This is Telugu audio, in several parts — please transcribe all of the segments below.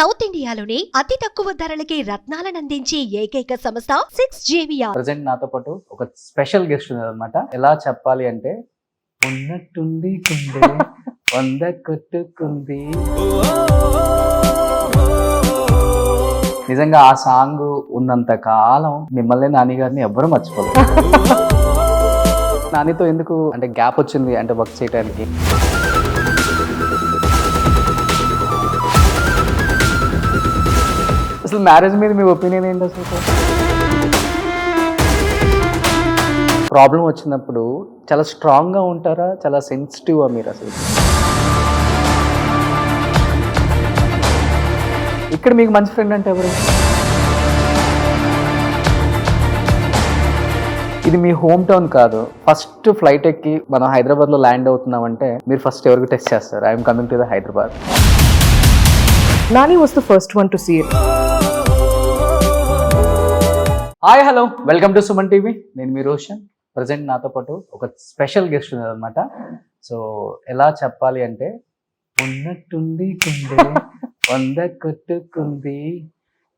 సౌత్ ఇండియాలోని అతి తక్కువ ధరలకి రత్నాలనందించే ఏకైక సంస్థ 6JVR. ప్రజెంట్ నాతో పాటు ఒక స్పెషల్ గెస్ట్ ఉన్నారనమాట. ఎలా చెప్పాలి అంటే ఉన్నట్టుండి కుండే వంద కొట్టుకుంది. నిజంగా ఆ సాంగ్ ఉన్నంత కాలం మిమ్మల్ని నాని గారిని ఎవ్వరూ మర్చిపోలేదు. నానితో ఎందుకు అంటే గ్యాప్ వచ్చింది అంటే వర్క్ చేయడానికి? అసలు మ్యారేజ్ మీద మీ ఒపీనియన్ ఏంటి? అసలు ప్రాబ్లం వచ్చినప్పుడు చాలా స్ట్రాంగ్గా ఉంటారా, చాలా సెన్సిటివ్గా మీరు? అసలు ఇక్కడ మీకు మంచి ఫ్రెండ్ అంటే ఎవరు? ఇది మీ హోమ్ టౌన్ కాదు. ఫస్ట్ ఫ్లైట్ ఎక్కి మనం హైదరాబాద్లో ల్యాండ్ అవుతున్నామంటే మీరు ఫస్ట్ ఎవరికి టెస్ట్ చేస్తారు? I'm coming to the Hyderabad. Nani was the first one to see it. Hi hello, welcome to Suman TV. నేను మీ రోషన్. ప్రజెంట్ నాతో పాటు ఒక స్పెషల్ గెస్ట్ ఉన్నారనమాట. సో ఎలా చెప్పాలి అంటే ఉన్నట్టుండి కుండే వంద కొట్టుకుంది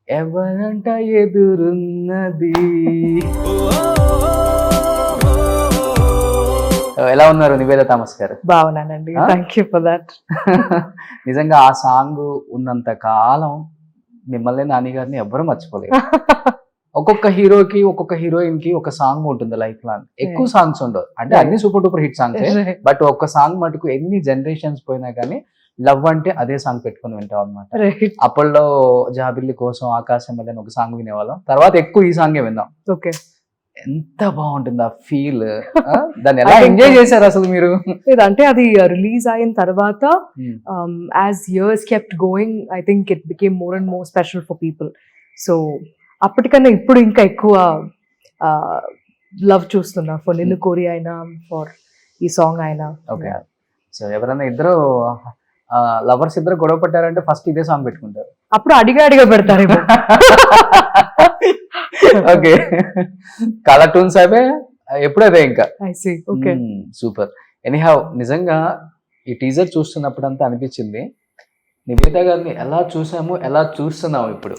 ఎవరంట ఎదురున్నది. ఎలా ఉన్నారు నివేద థామస్ గారు? బాగున్నానండి, థ్యాంక్ యూ ఫర్ దట్. నిజంగా ఆ సాంగ్ ఉన్నంత కాలం మిమ్మల్ని నాని గారిని ఎవ్వరూ మర్చిపోలేదు. ఒక్కొక్క హీరోకి ఒక్కొక్క హీరోయిన్ కి ఒక సాంగ్ ఉంటుంది లైఫ్ లాంగ్. ఎక్కువ సాంగ్స్ ఉండవు అంటే అన్ని super duper hit songs, but ఒక్క సాంగ్ మటుకు ఎన్ని జనరేషన్స్ పోయినా కానీ లవ్ అంటే అదే సాంగ్ పెట్టుకుని వింటాం అనమాట. అప్పట్లో జాబిల్లి కోసం ఆకాశం అని ఒక సాంగ్ వినేవాళ్ళం, తర్వాత ఎక్కువ ఈ సాంగే విందాం. ఓకే, ఎంత బాగుంటుంది ఆ ఫీల్. దాన్ని ఎలా ఎంజాయ్ చేశారు అసలు మీరు? అంటే అది రిలీజ్ అయిన తర్వాత as years kept going, I think it became more and more special for people. So అప్పటికన్నా ఇప్పుడు ఇంకా ఎక్కువ లవ్ చూస్తున్నా ఫర్ నిన్ను కోరి అయినా, ఫర్ ఈ సాంగ్ అయినా. ఓకే, సో ఎవరైనా ఇద్దరు లవర్స్ ఇద్దరు గొడవ పడ్డారంటే ఫస్ట్ ఇదే సాంగ్ పెట్టుకుంటారు. అప్పుడు అడిగా పెడతారు. ఓకే, కలర్ టూన్స్ అవే ఎప్పుడు అదే ఇంకా. సూపర్. ఎనీహౌ, నిజంగా ఈ టీజర్ చూస్తున్నప్పుడు అంతా అనిపించింది నివేద గారిని ఎలా చూసాము ఎలా చూస్తున్నాం ఇప్పుడు.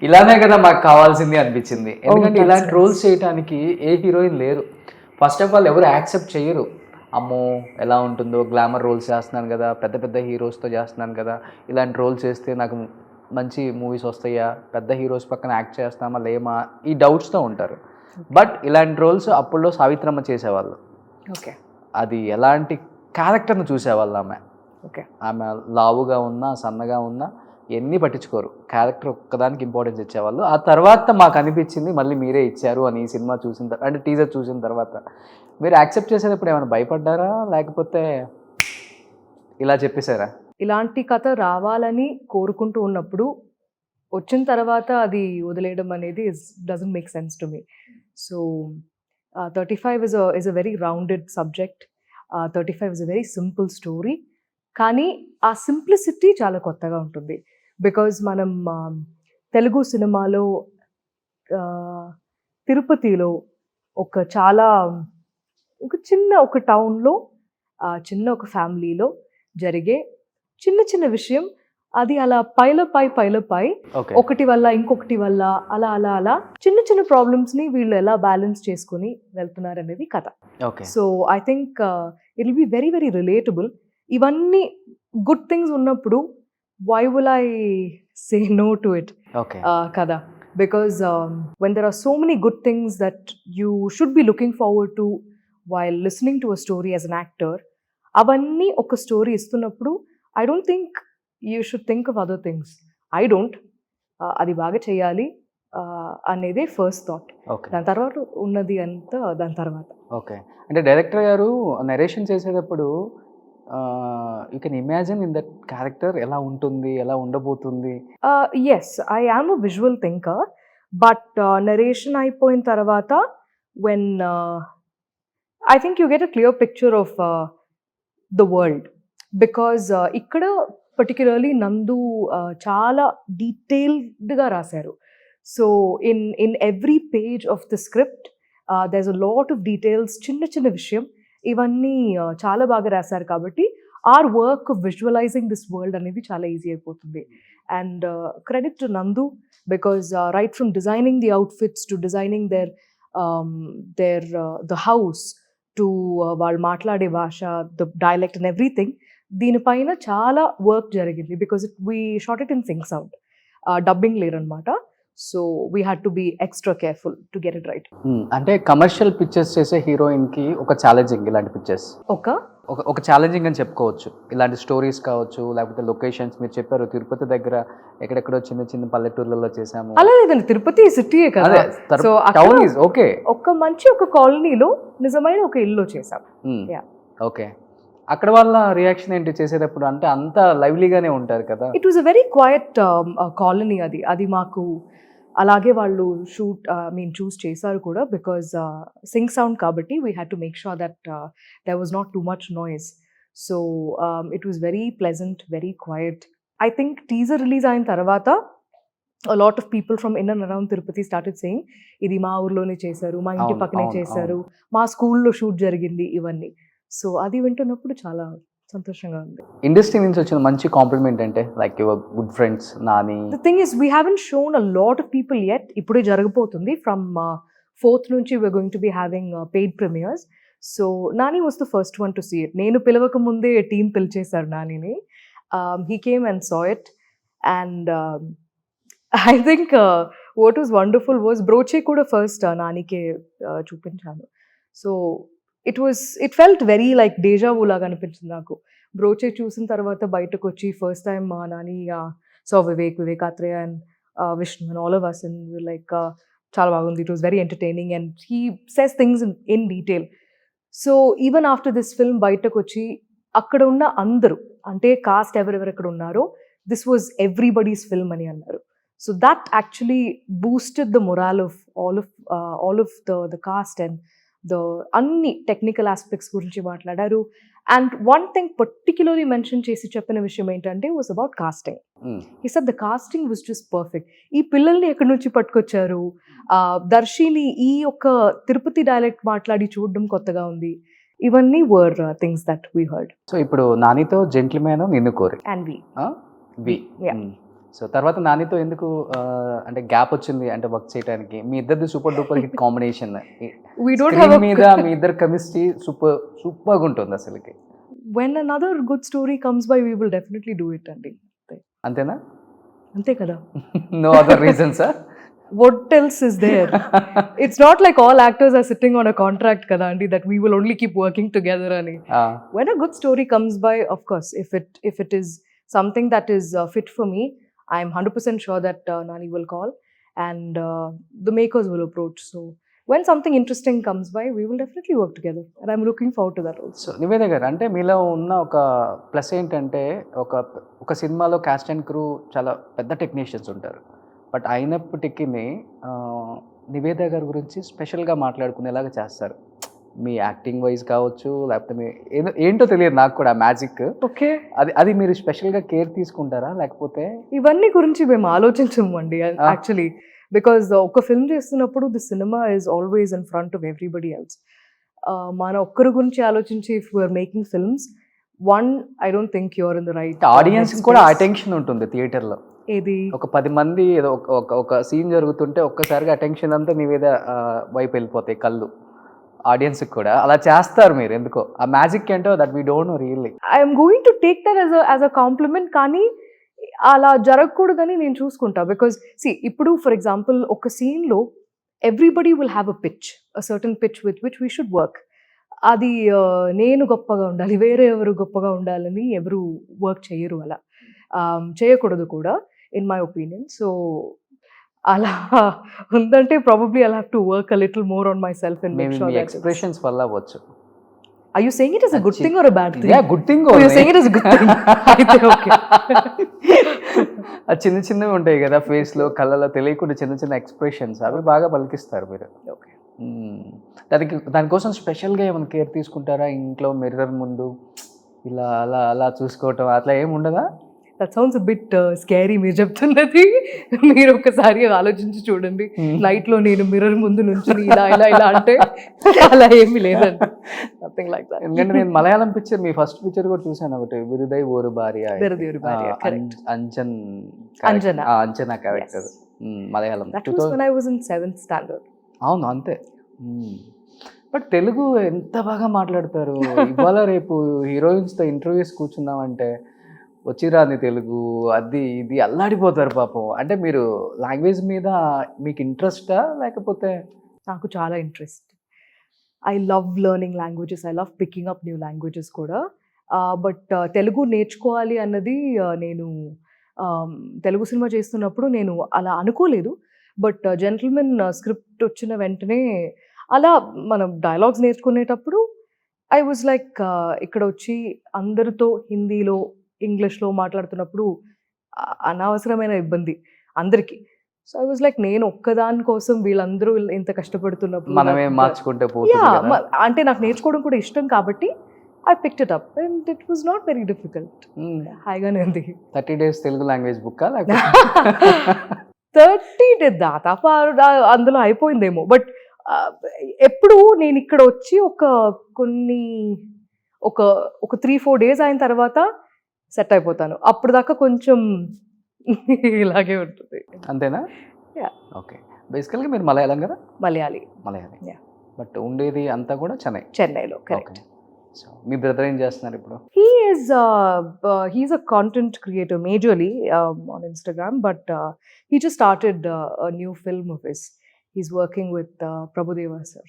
ఇలానే కదా మాకు కావాల్సింది అనిపించింది. ఎందుకంటే ఇలాంటి రోల్స్ చేయడానికి ఏ హీరోయిన్ లేరు. ఫస్ట్ ఆఫ్ ఆల్ ఎవరు యాక్సెప్ట్ చేయరు. అమ్మో ఎలా ఉంటుందో, గ్లామర్ రోల్స్ చేస్తున్నాను కదా, పెద్ద పెద్ద హీరోస్తో చేస్తున్నాను కదా, ఇలాంటి రోల్స్ చేస్తే నాకు మంచి మూవీస్ వస్తాయా, పెద్ద హీరోస్ పక్కన యాక్ట్ చేస్తామా లేమా, ఈ డౌట్స్తో ఉంటారు. బట్ ఇలాంటి రోల్స్ అప్పుల్లో సావిత్రమ్మ చేసేవాళ్ళు. ఓకే, అది ఎలాంటి క్యారెక్టర్ని చూసేవాళ్ళు ఆమె. ఓకే, ఆమె లావుగా ఉన్నా సన్నగా ఉన్నా ఎన్ని పట్టించుకోరు, క్యారెక్టర్ ఒక్కదానికి ఇంపార్టెన్స్ ఇచ్చేవాళ్ళు. ఆ తర్వాత మాకు అనిపించింది మళ్ళీ మీరే ఇచ్చారు అని ఈ సినిమా చూసిన అంటే టీజర్ చూసిన తర్వాత. మీరు యాక్సెప్ట్ చేసేటప్పుడు ఏమైనా భయపడ్డారా, లేకపోతే ఇలా చెప్పేశారా? ఇలాంటి కథ రావాలని కోరుకుంటూ ఉన్నప్పుడు వచ్చిన తర్వాత అది వదిలేయడం అనేది doesn't make sense to me. So 35 is a very rounded subject. 35 is a very simple story. కానీ ఆ సింప్లిసిటీ చాలా కొత్తగా ఉంటుంది. బికాజ్ మనం తెలుగు సినిమాలో తిరుపతిలో ఒక చిన్న ఒక టౌన్లో చిన్న ఒక ఫ్యామిలీలో జరిగే చిన్న విషయం, అది అలా పైలపై ఒకటి వల్ల ఇంకొకటి వల్ల అలా అలా అలా చిన్న ప్రాబ్లమ్స్ని వీళ్ళు ఎలా బ్యాలెన్స్ చేసుకుని వెళ్తున్నారు అనేది కథ. So I think it will be very very relatable. ఇవన్నీ గుడ్ థింగ్స్ ఉన్నప్పుడు why will I say no to it కదా? Because when there are so many good things that you should be looking forward to while listening to a story as an actor, అవన్నీ ఒక స్టోరీ ఇస్తున్నప్పుడు I don't think you should think of other things. I don't. అది బాగా చేయాలి అనేదే ఫస్ట్ థాట్. దాని తర్వాత ఉన్నది అంతా దాని తర్వాత. ఓకే, అంటే డైరెక్టర్ గారు నరేషన్ చేసేటప్పుడు you can imagine in that character ఎలా ఉంటుంది, ఎలా ఉండబోతుంది? Yes, I am a visual thinker, but narration అయిపోయిన తర్వాత when I think you get a clear picture of the world. Because ఇక్కడ పర్టిక్యులర్లీ నందు చాలా డీటెయిల్డ్గా రాశారు. So in every page of the script there is a lot of details, చిన్న విషయం, ఇవన్నీ చాలా బాగా రాశారు. కాబట్టి our work of visualizing this world అనేది చాలా ఈజీ అయిపోతుంది. And credit to Nandu because right from designing the outfits to designing the house to వాళ్ళు మాట్లాడే భాష, the dialect and everything, దీనిపైన చాలా వర్క్ జరిగింది because we shot it in sync sound. Dubbing లేరనమాట. So we had to be extra careful to get it right. అంటే కమర్షియల్ పిక్చర్స్ చేసే హీరోయిన్ కి ఒక ఛాలెంజింగ్ ఇలాంటి పిక్చర్స్ ఒక ఛాలెంజింగ్ అని చెప్పుకోవచ్చు. ఇలాంటి స్టోరీస్ కావచ్చు, లేకపోతే లొకేషన్స్ మీరు చెప్పారు తిరుపతి దగ్గర ఎక్కడెక్కడో చిన్న చిన్న పల్లెటూర్లలో చేసాము. అలా లేదండి, తిరుపతి సిటీయే కదా. So town is okay. ఒక మంచి ఒక కాలనీలో నిజమైన ఒక ఇల్లు చేసాం. ఓకే, అక్కడ వాళ్ళ రియాక్షన్ ఏంటి చేసేటప్పుడు? అంటే అంత లైవ్లీగానే ఉంటారు కదా. It was a very quiet colony. అది మాకు అలాగే వాళ్ళు చూస్ చేశారు కూడా బికాజ్ సింక్ సౌండ్ కాబట్టి we had to make sure that there was not too much noise. So it was very pleasant, very quiet. I think teaser release అయిన తర్వాత a lot of people from in and around Tirupati started saying ఇది మా ఊర్లోనే చేశారు, మా ఇంటి పక్కనే చేశారు, మా స్కూల్లో షూట్ జరిగింది ఇవన్నీ. సో అది వింటున్నప్పుడు చాలా సంతోషంగా ఉంది. ఇండస్ట్రీ నుంచి వచ్చిన మంచి కాంప్లిమెంట్ అంటే like your good friends Nani. The thing is we haven't shown a lot of people yet. ఇప్పుడే జరగబోతుంది. ఫ్రమ్ 4th నుంచి we're going to be having paid premieres. So Nani was the first one to see it. నేను పిలవక ముందే టీమ్ పిలిచేశారు నానిని. He came and saw it and I think what was wonderful was Broche కూడా ఫస్ట్ నానికే చూపించాను. So it felt very like డేజావూ లాగా అనిపించింది నాకు. బ్రోచే చూసిన తర్వాత బయటకు వచ్చి ఫస్ట్ టైం మా Nani so Vivek Athreya and Vishnu and all of us and like చాలా బాగుంది. It was very entertaining and he says things in detail. So even after this film బయటకు వచ్చి అక్కడ ఉన్న అందరూ అంటే కాస్ట్ ఎవరెవరు అక్కడ ఉన్నారో దిస్ వాజ్ ఎవ్రీబడీస్ ఫిల్మ్ అని అన్నారు. So that actually boosted the morale of all of the cast and అన్ని టెక్నికల్ ఆస్పెక్ట్స్ గురించి మాట్లాడారు. And one thing particularly mention చేసి చెప్పిన విషయం ఏంటంటే వాస్ అబౌట్ కాస్టింగ్. ఈ sir the casting was just perfect. ఈ పిల్లల్ని ఎక్కడి నుంచి పట్టుకొచ్చారు, దర్శిని ఈ యొక్క తిరుపతి డైలెక్ట్ మాట్లాడి చూడడం కొత్తగా ఉంది. ఇవన్నీ were things that we heard. So ఇప్పుడు నానితో జెంటిల్మెన్ నిన్ను కోరి అండ్ వి సో తర్వాత నానితో ఎందుకు అంటే గ్యాప్ వచ్చింది అంటే వర్క్ చేయడానికి? మీ ఇద్దరిది సూపర్ డూపర్ హిట్ కాంబినేషన్ మీద మీ ఇద్దరు కెమిస్ట్రీ సూపర్గా ఉంటుంది అసలుకి. when another good story comes by we will definitely do it అండి. అంతేనా? అంతే కదా. no other reasons what else is there? It's not like all actors are sitting on a contract kada andi that we will only keep working together ani. When a good story comes by, of course, if it is something that is fit for me, I am 100% sure that Nani will call and the makers will approach. So when something interesting comes by, we will definitely work together and I'm looking forward to that also. So Niveda గారు, అంటే మీలో ఉన్న ఒక ప్లస్ ఏంటంటే ఒక సినిమాలో కాస్ట్ అండ్ క్రూ చాలా పెద్ద టెక్నీషియన్స్ ఉంటారు. బట్ అయినప్పటికీ నివేద గారి గురించి స్పెషల్గా మాట్లాడుకునేలాగా చేస్తారు. మీ యాక్టింగ్ వైజ్ కావచ్చు, లేకపోతే మీ ఏంటో తెలియదు నాకు కూడా మ్యాజిక్. ఓకే, అది మీరు స్పెషల్గా కేర్ తీసుకుంటారా? లేకపోతే ఇవన్నీ గురించి మేము ఆలోచించము అండి యాక్చువల్లీ. బికాజ్ ఒక ఫిల్మ్ చేస్తున్నప్పుడు the cinema is always in front of everybody else. మన ఒక్కరి గురించి ఆలోచించి if you're making films, I don't think you're in the right. Audience కూడా అటెన్షన్ ఉంటుంది థియేటర్లో. ఏది ఒక 10 మంది ఏదో ఒక సీన్ జరుగుతుంటే ఒక్కసారిగా అటెన్షన్ అంతా నివేద వైపు వెళ్ళిపోతాయి కళ్ళు. ఆడియన్స్ కూడా అలా చేస్తారు మీరు ఎందుకో. ఆ మ్యాజిక్ ఏంటో that we don't know really. I'm going to take that as a compliment. కానీ అలా జరగకూడదని నేను చూసుకుంటా. బికాజ్ ఇప్పుడు ఫర్ ఎగ్జాంపుల్ ఒక సీన్లో everybody will have a pitch, a certain pitch with which we should work. అది నేను గొప్పగా ఉండాలి, వేరే ఎవరు గొప్పగా ఉండాలని ఎవరు వర్క్ చేయరు. అలా చేయకూడదు కూడా ఇన్ మై ఒపీనియన్. సో అలా ఉందంటే probably I'll have to work a little more on my self and make sure that expressions వల్ల అవ్వచ్చు. Are you saying it as a good thing or a bad thing? Yeah, good thing. Oh, you're saying it as a good thing. అయితే ఓకే. ఆ చిన్నవి ఉంటాయి కదా ఫేస్ లో, కళ్ళలో తెలియకుండా చిన్న ఎక్స్‌ప్రెషన్స్, అవి బాగా పలికిస్తారు మీరు. ఓకే. దానికోసం స్పెషల్గా ఏమైనా కేర్ తీసుకుంటారా? ఇంట్లో మిర్రర్ ముందు ఇలా అలా చూసుకోవటం అట్లా ఏమి ఉండదా? దట్ సౌండ్స్ బిట్ స్కేరీ మీరు చెప్తున్నది. మీరు ఒకసారి ఆలోచించి చూడండి. నైట్ లో నేను మిర్రర్ ముందు నుంచి ఇలా ఇలా ఇలా అంటే అలా ఏమీ లేదండి. Nothing like that. ఎందుకంటే నేను మలయాళం పిక్చర్, మీ ఫస్ట్ పిక్చర్ కూడా చూసాను ఒకటి, విరుదై ఓరు భార్య, Virudai Oru Bharya, correct. Anjana Anjana character, Malayalam. That was when I was in 7th standard. అవును అంతే. బట్ తెలుగు ఎంత బాగా మాట్లాడతారు. ఇవాళ రేపు హీరోయిన్స్తో ఇంటర్వ్యూస్ కూర్చున్నామంటే వచ్చిరాని తెలుగు అది ఇది అల్లాడిపోతారు పాపం. అంటే మీరు లాంగ్వేజ్ మీద మీకు ఇంట్రెస్టా లేకపోతే? నాకు చాలా interest. I love learning languages, I love picking up new languages కూడా. బట్ తెలుగు నేర్చుకోవాలి అన్నది నేను తెలుగు సినిమా చేస్తున్నప్పుడు నేను అలా అనుకోలేదు. బట్ జెంటిల్మెన్ స్క్రిప్ట్ వచ్చిన వెంటనే అలా మనం డైలాగ్స్ నేర్చుకునేటప్పుడు ఐ వాజ్ లైక్ ఇక్కడ వచ్చి అందరితో హిందీలో ఇంగ్లీష్లో మాట్లాడుతున్నప్పుడు అనవసరమైన ఇబ్బంది అందరికీ. సో ఐ వాజ్ లైక్ నేను ఒక్కదాని కోసం వీళ్ళందరూ ఇంత కష్టపడుతున్నప్పుడు మనమే మార్చుకుంటే పోతుంది. అంటే నాకు నేర్చుకోవడం కూడా ఇష్టం కాబట్టి I picked it up and it was not very difficult. హాయిగానే ఉంది. 30 days తెలుగు లాంగ్వేజ్ బుక్ 30 దాదాపు అందులో అయిపోయిందేమో. బట్ ఎప్పుడు నేను ఇక్కడ వచ్చి ఒక 3-4 days అయిన తర్వాత సెట్ అయిపోతాను. అప్పుడు దాకా కొంచెం ఇలాగే ఉంటుంది. అంతేనా? Yeah. ఓకే. బేసికల్గా మీరు మలయాళం కదా? మలయాళీ. Yeah. బట్ ఉండేది అంతా కూడా చెన్నైలో. కరెక్ట్. సో మీ బ్రదర్ ఏం చేస్తున్నారు ఇప్పుడు? He's a content creator majorly on Instagram, but he just started a new film of his. He's working with Prabhudeva sir.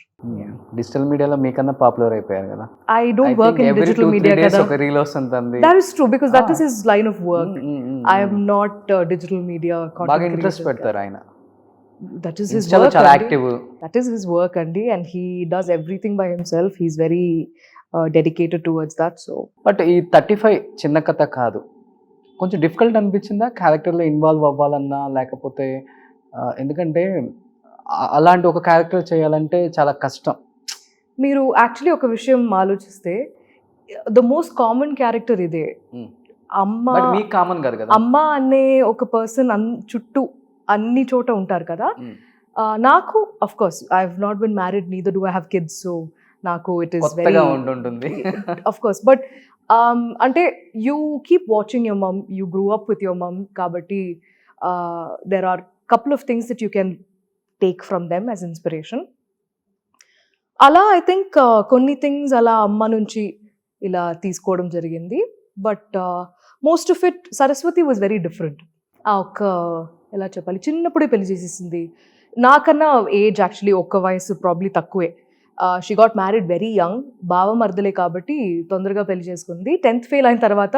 Digital మీడియాలో మీకన్నా పాపులర్ అయిపోయారు కదా? I don't work in digital media kada. ఒక రీల్ వస్తుంది. That is true because that is his line of work. I am not digital media content బాగా ఇంట్రెస్ట్ పెడతారు ఆయన. That is his చాలా work. చాలా active. That is his work Andy, and he does everything by himself. He's very dedicated towards that. So but ఈ 35 చిన్న కథ కాదు, కొంచెం డిఫికల్ట్ అనిపించిందా క్యారెక్టర్లో ఇన్వాల్వ్ అవ్వాలన్నా? లేకపోతే ఎందుకంటే అలాంటి ఒక క్యారెక్టర్ చేయాలంటే చాలా కష్టం. మీరు యాక్చువల్లీ ఒక విషయం ఆలోచిస్తే ద మోస్ట్ కామన్ క్యారెక్టర్ ఇదే. అమ్మ, మీకు కామన్ కాదు కదా. అమ్మ అనే ఒక పర్సన్ చుట్టూ అన్ని చోట ఉంటారు కదా. నాకు of course I have not been married, neither do I have kids. So నాకు ఇట్ ఈస్ వెరీ ఉంటుంది అఫ్ కోర్స్. బట్ అంటే you keep watching your mum, you grew up with your mum కాబట్టి there are couple of things that you can take from them as inspiration. అలా ఐ థింక్ కొన్ని థింగ్స్ అలా అమ్మ నుంచి ఇలా తీసుకోవడం జరిగింది. But most of it Saraswati was very different. ఎలా చెప్పాలి, చిన్నప్పుడే పెళ్లి చేసేసింది. నాకన్నా ఏజ్ యాక్చువల్లీ ఒక్క వయసు ప్రాబ్లీ తక్కువే. She got married very young. బావ మరదలే కాబట్టి తొందరగా పెళ్లి చేసుకుంది. 10th ఫెయిల్ అయిన తర్వాత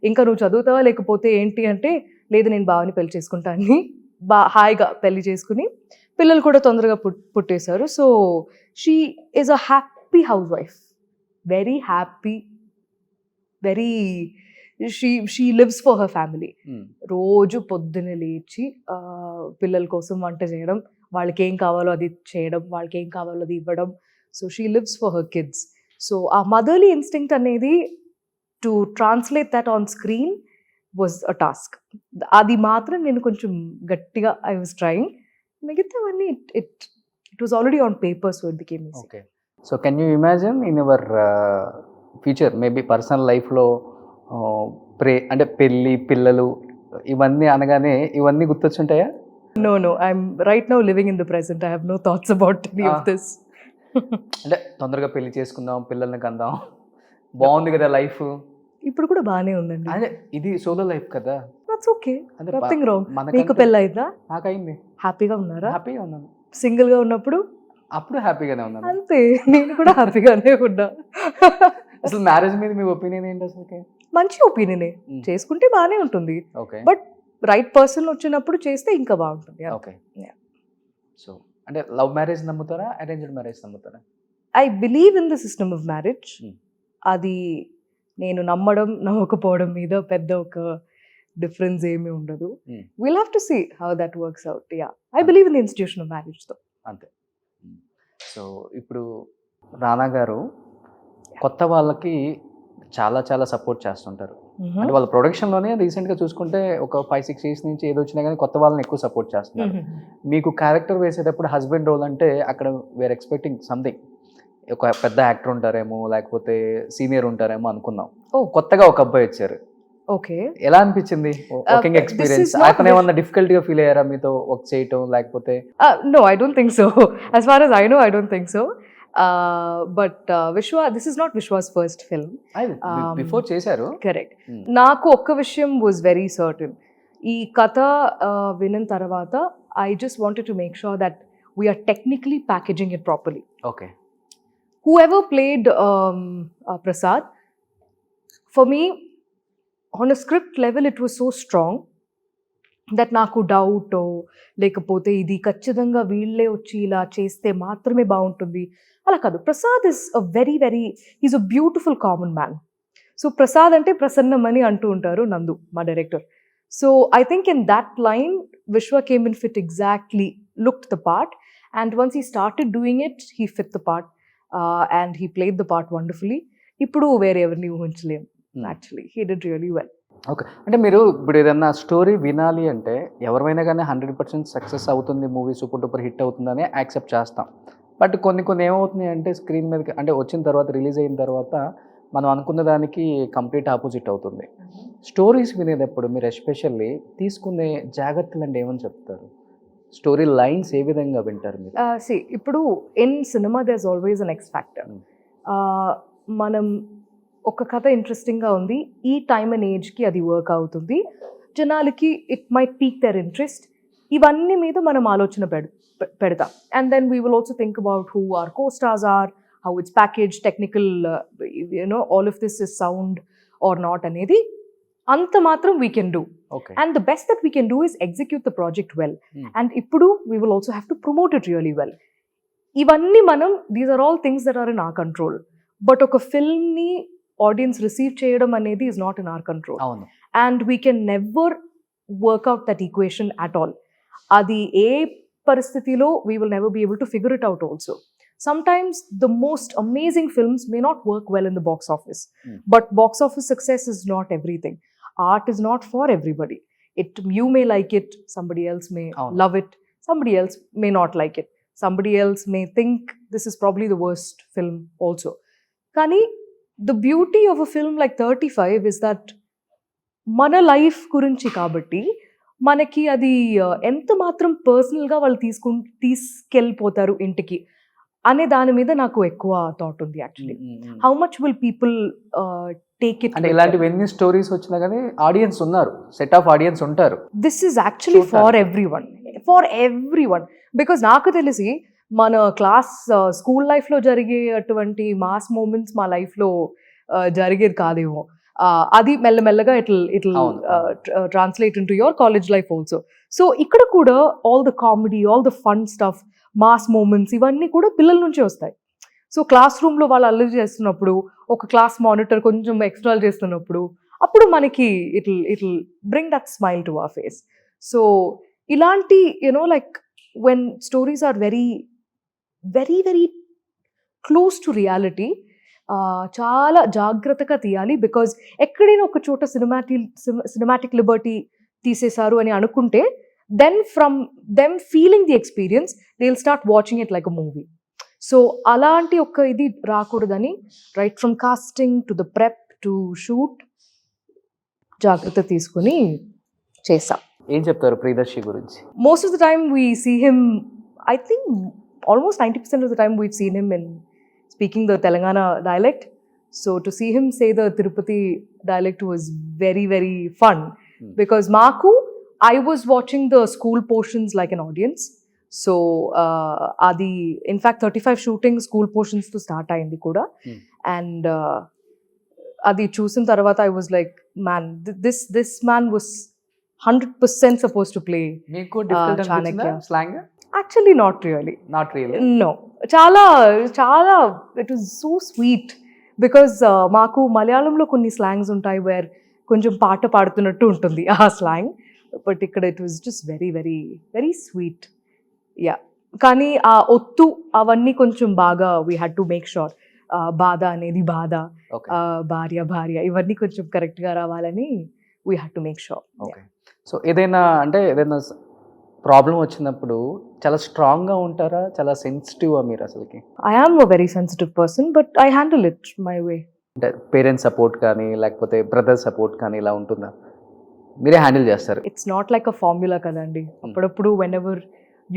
ఇంకా నువ్వు చదువుతావా లేకపోతే ఏంటి అంటే, లేదు నేను బావని పెళ్లి చేసుకుంటా అని హాయిగా పెళ్లి చేసుకుని పిల్లలు కూడా తొందరగా పుట్టేశారు. So she is a happy housewife, very happy, very she lives for her family. రోజు పొద్దున్నే లేచి పిల్లల కోసం వంట చేయడం, వాళ్ళకి ఏం కావాలో అది చేయడం, వాళ్ళకి ఏం కావాలో అది ఇవ్వడం. So she lives for her kids. So ఆ మదర్లీ ఇన్స్టింక్ట్ అనేది to translate that on screen was a task. అది మాత్రం నేను కొంచెం గట్టిగా ఐ వాజ్ ట్రయింగ్. మిగతావన్నీ it was already on paper, so it became easy. Okay. So can you imagine in your future maybe personal లైఫ్లో అంటే పెళ్ళి, పిల్లలు ఇవన్నీ అనగానే ఇవన్నీ గుర్తొచ్చుంటాయా? No, I'm right now living in the present. I have no thoughts about any of this. అంటే తొందరగా పెళ్లి చేసుకుందాం, పిల్లల్ని కందాం, బాగుంది కదా లైఫ్. ఇప్పుడు కూడా బాగానే ఉందండి. అదే ఇది సోలో లైఫ్ కదా. That's okay. Nothing wrong. మీకు పెళ్ళి అయిందా? నాకైంది. హ్యాపీగా ఉన్నారా? హ్యాపీగా ఉన్నాను. సింగిల్ గా ఉన్నప్పుడు అప్పుడు హ్యాపీగానే ఉన్నాను. అంతే, నేను కూడా హ్యాపీగానే ఉన్నా. అసలు మ్యారేజ్ మీద మీ ఒపీనియన్ ఏంటి అసలు? మంచి ఒపీనియనే, చేసుకుంటే బాగానే ఉంటుంది. ఓకే. బట్ రైట్ పర్సన్ వచ్చినప్పుడు చేస్తే ఇంకా బాగుంటుంది. ఓకే. సో అంటే లవ్ మ్యారేజ్ నమ్ముతారా, అరేంజ్డ్ మ్యారేజ్ నమ్ముతారా? I believe in the system of marriage. అది నేను నమ్మకపోవడం మీద పెద్ద ఒక డిఫరెన్స్ ఏమీ ఉండదు. Will have to see how that works out. Yeah, I believe in the institution of marriage too. అంతే. సో ఇప్పుడు రానా గారు కొత్త వాళ్ళకి చాలా చాలా సపోర్ట్ చేస్తుంటారు. అంటే వాళ్ళ ప్రొడక్షన్ లోనే రీసెంట్ గా చూసుకుంటే ఒక 5-6 years నుంచి ఏదో వచ్చినా కానీ కొత్త వాళ్ళని ఎక్కువ సపోర్ట్ చేస్తున్నారు. మీకు క్యారెక్టర్ వేసేటప్పుడు హస్బెండ్ రోల్ అంటే అక్కడ వేర్ ఎక్స్పెక్టింగ్ సంథింగ్, ఒక పెద్ద యాక్టర్ ఉంటారేమో లేకపోతే సీనియర్ ఉంటారేమో అనుకున్నాం. కొత్తగా ఒక అబ్బాయి వచ్చారు. ఓకే, ఎలా అనిపించింది వర్కింగ్ ఎక్స్పీరియన్స్? అతను ఏమన్నా డిఫికల్ట్ గా ఫీల్ అయ్యారా మీతో వర్క్ చేయటం లేకపోతే? No, I don't think so. As far as I know, I don't think so. But Vishwa, this is not Vishwa's first film. Before చేశారు. Correct. నాకు ఒక్క విషయం was very certain. ఈ కథ విన్న తర్వాత I just wanted to make sure that we are technically packaging it properly. Okay. Whoever played Prasad, for me, on a script level, it was so strong that నాకు డౌట్ లేకపోతే ఇది ఖచ్చితంగా వీళ్ళే వచ్చి ఇలా చేస్తే మాత్రమే బాగుంటుంది అలా కాదు. Prasad is a very is a beautiful common man. So Prasad అంటే ప్రసన్నం అని అంటూ ఉంటారు నందు, మా director. So I think in that line Vishwa came in fit exactly, looked the part, and once he started doing it he fit the part and he played the part wonderfully. ఇప్పుడు వేరే ఎవరిని ఊహించలేం. Actually he did really well. Okay, అంటే మీరు ఇప్పుడు ఏదన్నా స్టోరీ వినాలి అంటే ఎవరైనా కానీ 100% సక్సెస్ అవుతుంది, మూవీ సూపర్ డూపర్ హిట్ అవుతుందని యాక్సెప్ట్ చేస్తాం. బట్ కొన్ని ఏమవుతున్నాయి అంటే స్క్రీన్ మీదకి అంటే వచ్చిన తర్వాత, రిలీజ్ అయిన తర్వాత మనం అనుకున్న దానికి కంప్లీట్ ఆపోజిట్ అవుతుంది. స్టోరీస్ వినేటప్పుడు మీరు ఎస్పెషల్లీ తీసుకునే జాగ్రత్తలు అంటే ఏమని చెప్తారు? స్టోరీ లైన్స్ ఏ విధంగా వింటారు మీరు? ఇప్పుడు in cinema there is always an X factor. మనం ఒక కథ ఇంట్రెస్టింగ్గా ఉంది, ఈ టైమ్ అండ్ ఏజ్కి అది వర్క్ అవుతుంది, జనాలకి it might pique their interest, ఇవన్నీ మీద మనం ఆలోచన పెడతాం. And then we will also think about who are co stars are, how it's package, technical all of this is sound or not అనేది అంత మాత్రం we can do. And the best that we can do is execute the project well. And ఇప్పుడు we will also have to promote it really well. ఇవన్నీ మనం, these are all things that are in our control. But ఒక ఫిల్మ్ని ఆడియన్స్ రిసీవ్ చేయడం అనేది is not in our control. And we can never work out that equation at all. అది ఏ పరిస్థితిలో we will never be able to figure it out also. Sometimes the most amazing films may not work well in the box office, but box office success is not everything. Art is not for everybody. You may like it, somebody else may love it, somebody else may not like it, somebody else may think this is probably the worst film also. Kani the beauty of a film like 35 is that mana life gurinchi kabatti మనకి అది ఎంత మాత్రం పర్సనల్గా వాళ్ళు తీసుకెళ్ళిపోతారు ఇంటికి అనే దాని మీద నాకు ఎక్కువ థాట్ ఉంది actually. How much will people take it? అంటే ఇలాంటివి ఎన్ని స్టోరీస్ వచ్చినా కానీ ఆడియన్స్ ఉన్నారు, సెట్ ఆఫ్ ఆడియన్స్ ఉంటారు. This is actually far every one. Because నాకు తెలిసి మన క్లాస్ స్కూల్ లైఫ్లో జరిగే అటువంటి మాస్ మూమెంట్స్ మా లైఫ్లో జరిగేది కాదేమో. అది మెల్లమెల్లగా it translate in to your college life also. So ఇక్కడ కూడా all the comedy, all the fun stuff, mass moments ఇవన్నీ కూడా పిల్లల నుంచే వస్తాయి. సో క్లాస్ రూమ్లో వాళ్ళు అల్లరి చేస్తున్నప్పుడు, ఒక క్లాస్ మానిటర్ కొంచెం ఎక్స్ట్రా చేస్తున్నప్పుడు, అప్పుడు మనకి it bring that smile to our face. So ఇలాంటి like when stories are very very very close to reality, చాలా జాగ్రత్తగా తీయాలి. బికాజ్ ఎక్కడైనా ఒక చోట సినిమాటిక్ లిబర్టీ తీసేశారు అని అనుకుంటే, then from them feeling the experience they will start watching it like a movie. So అలాంటి ఒక ఇది రాకూడదని right from casting to the prep to shoot జాగ్రత్త తీసుకుని చేసాం. ఏం చెప్తారు ప్రియదర్శి గురించి? Most of the time we see him, I think almost 90% of the time we've seen him in speaking the Telangana dialect. So to see him say the Tirupati dialect was very, very fun. Because Maku, I was watching the school portions like an audience. So adi, in fact 35 shooting school portions to start ayindi kuda. And adi chusin tarvata I was like, man, this man was 100% supposed to play Chanakya. Slang? Actually not really. No. Chala it was so sweet because maaku Malayalamlo konni slangs untayi where koncham paata paadutunnattu untundi aa slang, but ikkada it was just very very very sweet. Yeah. Kani aa ottu avanni koncham baga we had to make sure బాధ అనేది బాధ, ఓకే భార్య ఇవన్నీ కొంచెం కరెక్ట్గా రావాలని we had to make sure. Okay. So ఏదైనా ప్రాబ్లం వచ్చినప్పుడు చాలా స్ట్రాంగ్గా ఉంటారా, చాలా సెన్సిటివా మీరు అసలుకి? I am a very sensitive person but I handle it my way. అంటే పేరెంట్స్ సపోర్ట్ కానీ లేకపోతే బ్రదర్ సపోర్ట్ కానీ ఇలా ఉంటుందా? మీరే హ్యాండిల్ చేస్తారు? It's not like a formula కదండి. అప్పుడప్పుడు whenever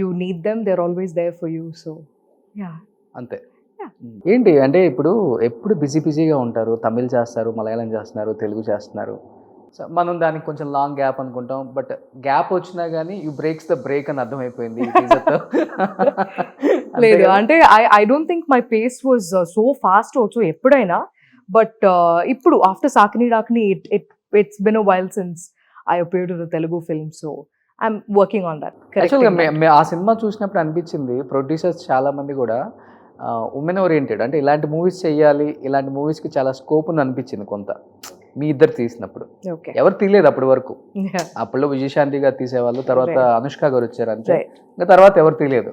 you need them they are always there for you. So yeah అంతే. Yeah. ఏంటి అంటే ఎప్పుడు బిజీగా ఉంటారు, తమిళ్ చేస్తారు, మలయాళం చేస్తున్నారు, తెలుగు చేస్తున్నారు. సో మనం దానికి కొంచెం లాంగ్ గ్యాప్ అనుకుంటాం, బట్ గ్యాప్ వచ్చినా కానీ యూ బ్రేక్స్ ద బ్రేక్ అని అర్థమైపోయింది ఈ teaser-తో. లేదు అంటే I don't think my pace was so fast also ఎప్పుడైనా. బట్ ఇప్పుడు after Sakini Dakini it's been a while since I appeared in Telugu film. So I'm working on that. యాక్చువల్గా ఆ సినిమా చూసినప్పుడు అనిపించింది ప్రొడ్యూసర్స్ చాలా మంది కూడా ఉమెన్ ఓరియంటెడ్, అంటే ఇలాంటి మూవీస్ చేయాలి, ఇలాంటి మూవీస్కి చాలా స్కోప్ ఉంది అనిపించింది కొంత. మీ ఇద్దరు తీసినప్పుడు ఓకే ఎవరు తీయలేదు అప్పటి వరకు. అప్పుడు విజయశాంతి గారు తీసేవాళ్ళు, తర్వాత అనుష్క గారు వచ్చారు అంతే. ఇంకా తర్వాత ఎవరు తీయలేదు.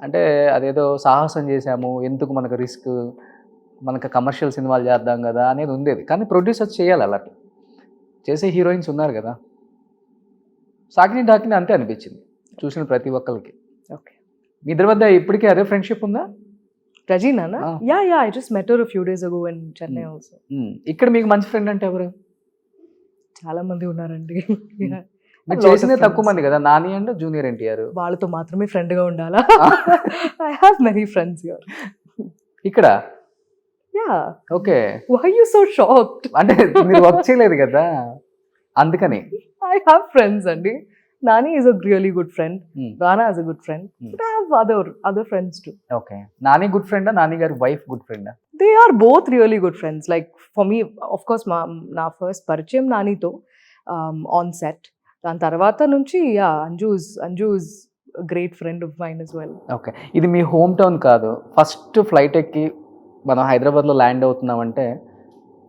అంటే అదేదో సాహసం చేసాము, ఎందుకు మనకు రిస్క్, మనకు కమర్షియల్ సినిమాలు చేద్దాం కదా అనేది ఉండేది. కానీ ప్రొడ్యూసర్స్ చేయాలి, అలా చేసే హీరోయిన్స్ ఉన్నారు కదా. సాకిని డాకిని అంతే అనిపించింది చూసిన ప్రతి ఒక్కరికి. ఓకే. మీ ఇద్దరి మధ్య ఇప్పటికీ అదే ఫ్రెండ్షిప్ ఉందా? Rajina, na? Yeah, I just met her a few days ago in Chennai also. ఇక్కడ మీకు మంచి ఫ్రెండ్ అంటే ఎవరు? చాలా మంది ఉన్నారండి. మీరు చేసినే తక్కువ మంది కదా, నాని అండ్ జూనియర్ ఎన్టీఆర్. వాళ్ళతో మాత్రమే ఫ్రెండ్ గా ఉండాలా? I have many friends here. ఇక్కడ? Yeah. Okay. Why are you so shocked? అంటే మీరు వర్క్ చేయలేదు కదా అందుకని. I have friends అండి. Nani is a really good friend. Rana is a good friend. But I have other friends too. Okay. Nani good friend, Nani gar wife good friend? They are both really good friends. Like for me, of course, na first పరిచయం Nani to on set. దాని తర్వాత నుంచి Anju is a great friend of mine as well. Okay. ఇది మీ హోమ్ టౌన్ కాదు. ఫస్ట్ ఫ్లైట్ ఎక్కి మనం హైదరాబాద్లో ల్యాండ్ అవుతున్నామంటే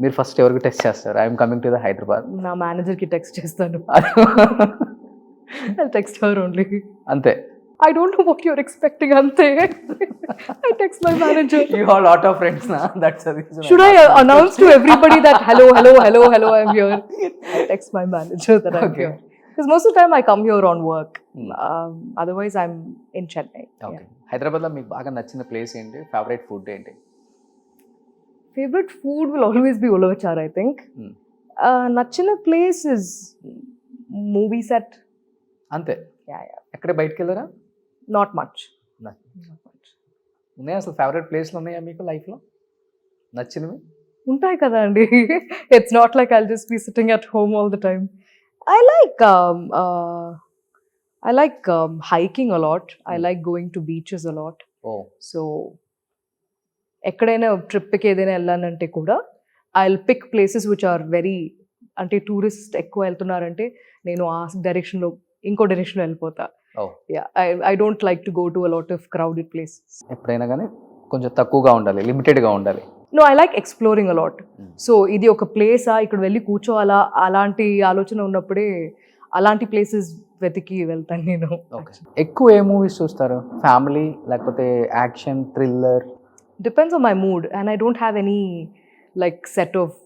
మీరు ఫస్ట్ ఎవరికి టెక్స్ట్ చేస్తారు? I'm coming to the Hyderabad. నా మేనేజర్కి టెక్స్ట్ చేస్తాను. I'll text her only. అంతే. I don't know what you're expecting, ante. I text my manager. You have a lot of friends na. That's the reason. Should I announce to everybody that hello I'm here? I text my manager that I'm here. Because most of the time I come here on work. Otherwise I'm in Chennai. Okay. Hyderabad lo meeku baga nachina place enti? Favorite food enti? Favorite food will always be Ulavachar, I think. Nachina place is movie set. అంతే. Yeah. ఎక్కడ బయటకు వెళ్ళారా? Not much. ఉన్నాయా అసలు ఫేవరెట్ ప్లేస్లు ఉన్నాయా మీకు లైఫ్లో నచ్చినవి? ఉంటాయి కదా అండి. It's not like I'll just be sitting at home all the time. I like hiking a lot. I like going to beaches a lot. Oh. So ఎక్కడైనా ట్రిప్కి ఏదైనా వెళ్ళానంటే కూడా I'll pick places which are very, అంటే టూరిస్ట్ ఎక్కువ వెళ్తున్నారంటే నేను ఆ డైరెక్షన్లో ఇంకో డైరెక్షన్లో వెళ్ళిపోతా. I don't like to go to a lot of crowded places. ఎప్పుడైనా కానీ కొంచెం తక్కువగా ఉండాలి, లిమిటెడ్గా ఉండాలి. No, I like exploring a lot. So ఇది ఒక ప్లేసా, ఇక్కడ వెళ్ళి కూర్చోవాలా, అలాంటి ఆలోచన ఉన్నప్పుడే అలాంటి ప్లేసెస్ వెతికి వెళ్తాను నేను. ఎక్కువ ఏ మూవీస్ చూస్తారు? ఫ్యామిలీ లేకపోతే action, thriller? Depends on my mood and I don't have any like set of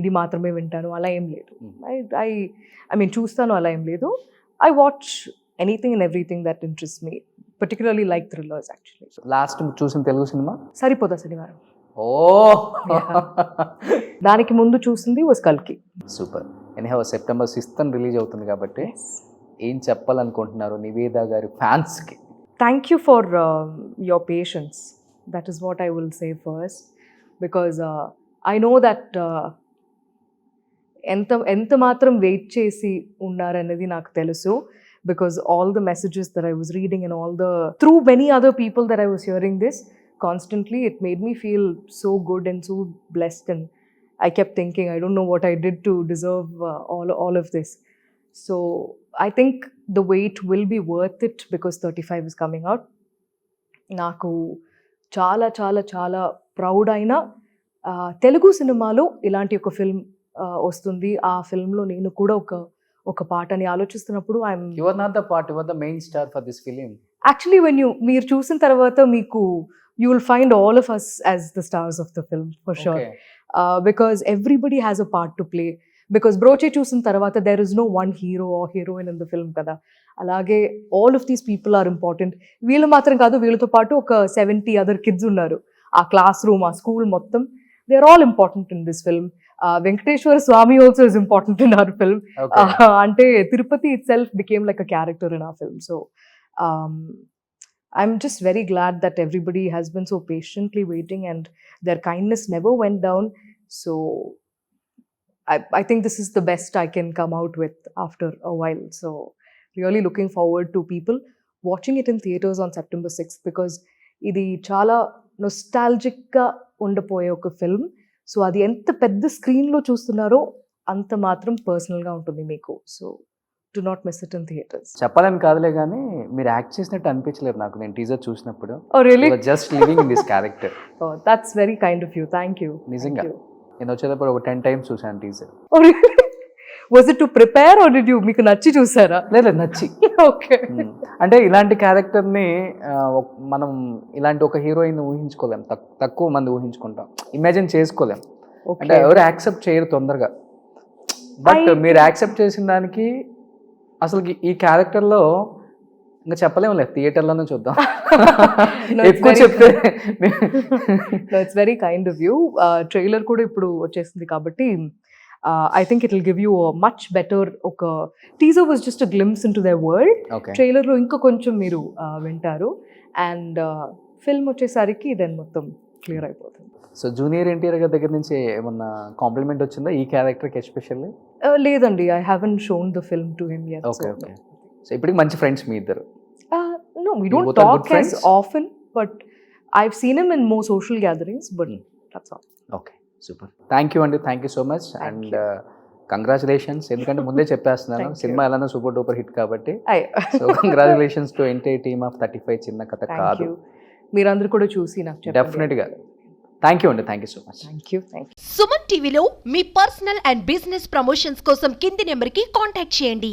ఇది మాత్రమే వింటాను అలా ఏం లేదు. ఐ మీన్ చూస్తాను అలా ఏం లేదు. I watch anything and everything that interests me, particularly like thrillers actually. Last చూసిన తెలుగు సినిమా సరిపోతా శనివారం. ఓ, దానికి ముందు చూసింది was Kalki. Super. Anyhow September 6th release అవుతుంది కాబట్టి ఏం చెప్పాలనుకుంటున్నారు నివేద గారి ఫ్యాన్స్కి? Thank you for your patience. That is what I will say first, because I know that ఎంత మాత్రం వెయిట్ చేసి ఉన్నారనేది నాకు తెలుసు. Because all the messages that I was reading and through many other people that I was hearing this constantly, it made me feel so good and so blessed, and I kept thinking, I don't know what I did to deserve all of this. So I think the wait will be worth it because 35 is coming out. నాకు చాలా చాలా చాలా ప్రౌడ్ అయిన తెలుగు సినిమాలో ఇలాంటి ఒక ఫిల్మ్ వస్తుంది. ఆ ఫిల్మ్లో నేను కూడా ఒక పాట అని ఆలోచిస్తున్నప్పుడు you are not the part, you are the main star for this film. Actually మీరు చూసిన తర్వాత మీకు you will find all of us as the stars of the film for sure. Okay. Because everybody has a part to play. Because Broche చూసిన తర్వాత there is no one hero or heroine in the film కదా. అలాగే all of these people are important. వీళ్ళు మాత్రం కాదు, వీళ్ళతో పాటు ఒక 70 other kids ఉన్నారు. ఆ క్లాస్ రూమ్, ఆ స్కూల్ మొత్తం, they are all important in this film. Venkateshwara Swami also is important in our film. Okay. అంటే Tirupati itself became like a character in our film. So I'm just very glad that everybody has been so patiently waiting and their kindness never went down. So I think this is the best I can come out with after a while. So really looking forward to people watching it in theaters on September 6th because ఇది చాలా నొస్టాల్జిక్గా ఉండిపోయే ఒక ఫిల్మ్. సో అది ఎంత పెద్ద స్క్రీన్లో చూస్తున్నారో అంత మాత్రం పర్సనల్గా ఉంటుంది మీకు. So do not miss it in theatres. చెప్పాలని కాదులే కానీ మీరు యాక్ట్ చేసినట్టు అనిపించలేదు నాకు నేను టీజర్ చూసినప్పుడు. Oh really? Just living in this character. Oh, that's very kind of you. Thank you. నిజంగా నేను వచ్చేటప్పుడు ఒక 10 times చూసాను teaser. Oh really? Was it to prepare or did you మీకు నచ్చి చూసారా? లేదు నచ్చి. ఓకే. అంటే ఇలాంటి క్యారెక్టర్ని మనం ఇలాంటి ఒక హీరోయిన్ ఊహించుకోలేం, తక్కువ మంది ఊహించుకుంటాం, ఇమాజిన్ చేసుకోలేం. అంటే ఎవరు యాక్సెప్ట్ చేయరు తొందరగా. బట్ మీరు యాక్సెప్ట్ చేసిన దానికి అసలు ఈ క్యారెక్టర్లో ఇంకా చెప్పలేము లేదు, థియేటర్లోనే చూద్దాం. ఎక్కువ చెప్తే it's very kind of you. Trailer కూడా ఇప్పుడు వచ్చేసింది కాబట్టి I think it will give you a much better ఒక teaser was just a glimpse into their world. Trailer లో ఇంకా కొంచెం మీరు వింటారు అండ్ ఫిల్మ్ వచ్చేసరికి దెన్ మొత్తం క్లియర్ అయిపోతుంది. సో జూనియర్ ఎన్టీఆర్ గారి దగ్గర నుంచి ఏమన్నా కాంప్లిమెంట్ వచ్చిందా ఈ క్యారెక్టర్కి ఎస్పెషల్లీ? లేదండి, I haven't shown the film to him yet. Okay okay. So ఇప్పటికి మంచి ఫ్రెండ్స్ మీ ఇద్దరు? No, we don't talk as often, but I've seen him in more social gatherings, but that's all. Okay, super. Thank you అండి, thank you so much and congratulations. ఎందుకంటే ముందే చెప్పేస్తున్నాను సినిమా ఎలానో సూపర్ డూపర్ హిట్ కాబట్టి. So congratulations to entire team of 35. చిన్న కథ కాదు, మీరందరూ కూడా చూసి నాకు చెప్పండి. డెఫినెట్గా. థ్యాంక్ యూ అండి, thank you so much. Thank you. Suman టీవీలో మీ పర్సనల్ అండ్ బిజినెస్ ప్రమోషన్స్ కోసం కింది నెంబర్కి కాంటాక్ట్ చేయండి.